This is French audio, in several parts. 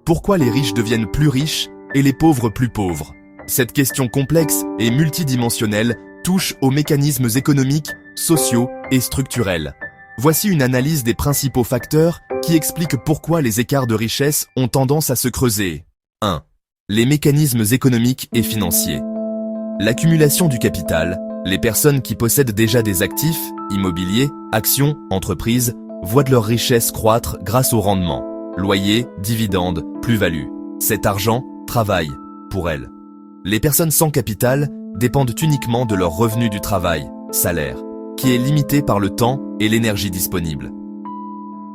Pourquoi les riches deviennent plus riches et les pauvres plus pauvres? Cette question complexe et multidimensionnelle touche aux mécanismes économiques, sociaux et structurels. Voici une analyse des principaux facteurs qui expliquent pourquoi les écarts de richesse ont tendance à se creuser. 1. Les mécanismes économiques et financiers. L'accumulation du capital. Les personnes qui possèdent déjà des actifs, immobiliers, actions, entreprises, voient de leur richesse croître grâce au rendement. Loyer, dividendes, plus-value. Cet argent travaille pour elles. Les personnes sans capital dépendent uniquement de leur revenu du travail, salaire, qui est limité par le temps et l'énergie disponible.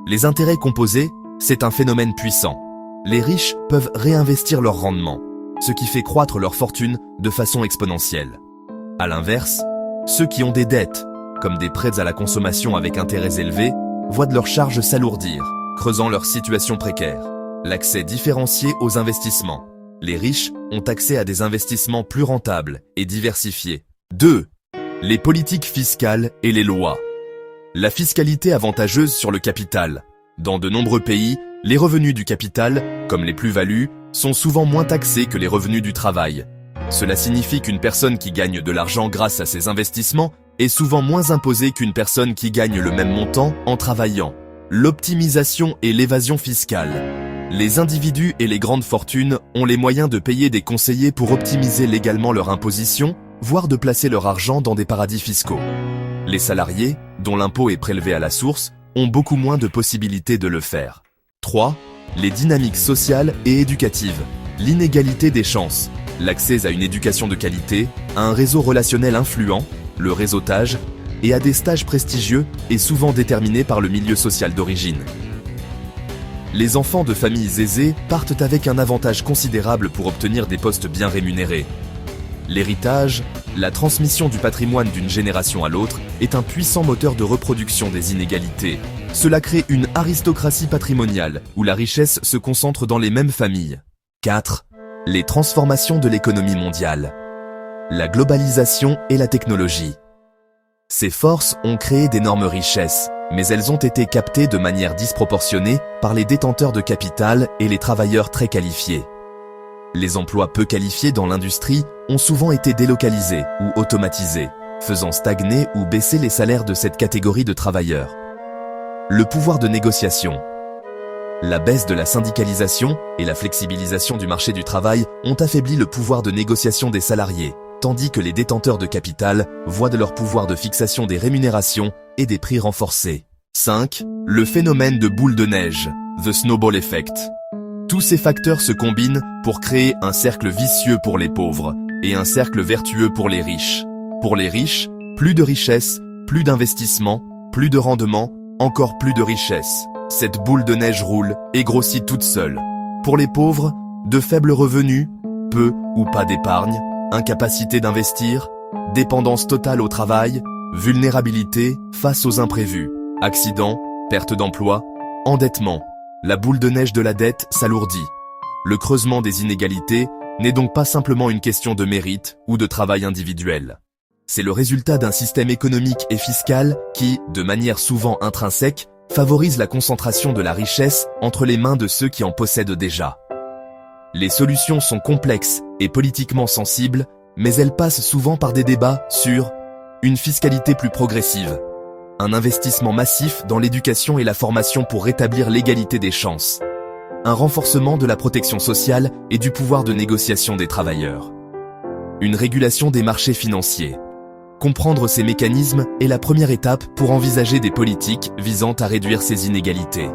Les intérêts composés, c'est un phénomène puissant. Les riches peuvent réinvestir leur rendement, ce qui fait croître leur fortune de façon exponentielle. À l'inverse, ceux qui ont des dettes, comme des prêts à la consommation avec intérêts élevés, voient de leurs charges s'alourdir, creusant leur situation précaire. L'accès différencié aux investissements. Les riches ont accès à des investissements plus rentables et diversifiés. 2. Les politiques fiscales et les lois. La fiscalité avantageuse sur le capital. Dans de nombreux pays, les revenus du capital, comme les plus-values, sont souvent moins taxés que les revenus du travail. Cela signifie qu'une personne qui gagne de l'argent grâce à ses investissements est souvent moins imposée qu'une personne qui gagne le même montant en travaillant. L'optimisation et l'évasion fiscale. Les individus et les grandes fortunes ont les moyens de payer des conseillers pour optimiser légalement leur imposition, voire de placer leur argent dans des paradis fiscaux. Les salariés, dont l'impôt est prélevé à la source, ont beaucoup moins de possibilités de le faire. 3. Les dynamiques sociales et éducatives. L'inégalité des chances. L'accès à une éducation de qualité, à un réseau relationnel influent, le réseautage, et à des stages prestigieux est souvent déterminé par le milieu social d'origine. Les enfants de familles aisées partent avec un avantage considérable pour obtenir des postes bien rémunérés. L'héritage, la transmission du patrimoine d'une génération à l'autre, est un puissant moteur de reproduction des inégalités. Cela crée une aristocratie patrimoniale, où la richesse se concentre dans les mêmes familles. 4. Les transformations de l'économie mondiale. La globalisation et la technologie. Ces forces ont créé d'énormes richesses, mais elles ont été captées de manière disproportionnée par les détenteurs de capital et les travailleurs très qualifiés. Les emplois peu qualifiés dans l'industrie ont souvent été délocalisés ou automatisés, faisant stagner ou baisser les salaires de cette catégorie de travailleurs. Le pouvoir de négociation. La baisse de la syndicalisation et la flexibilisation du marché du travail ont affaibli le pouvoir de négociation des salariés, tandis que les détenteurs de capital voient de leur pouvoir de fixation des rémunérations et des prix renforcés. 5. Le phénomène de boule de neige, the snowball effect. Tous ces facteurs se combinent pour créer un cercle vicieux pour les pauvres et un cercle vertueux pour les riches. Pour les riches, plus de richesse, plus d'investissement, plus de rendement, encore plus de richesse. Cette boule de neige roule et grossit toute seule. Pour les pauvres, de faibles revenus, peu ou pas d'épargne, incapacité d'investir, dépendance totale au travail, vulnérabilité face aux imprévus, accidents, perte d'emploi, endettement. La boule de neige de la dette s'alourdit. Le creusement des inégalités n'est donc pas simplement une question de mérite ou de travail individuel. C'est le résultat d'un système économique et fiscal qui, de manière souvent intrinsèque, favorise la concentration de la richesse entre les mains de ceux qui en possèdent déjà. Les solutions sont complexes et politiquement sensibles, mais elles passent souvent par des débats sur une fiscalité plus progressive, un investissement massif dans l'éducation et la formation pour rétablir l'égalité des chances, un renforcement de la protection sociale et du pouvoir de négociation des travailleurs, une régulation des marchés financiers. Comprendre ces mécanismes est la première étape pour envisager des politiques visant à réduire ces inégalités.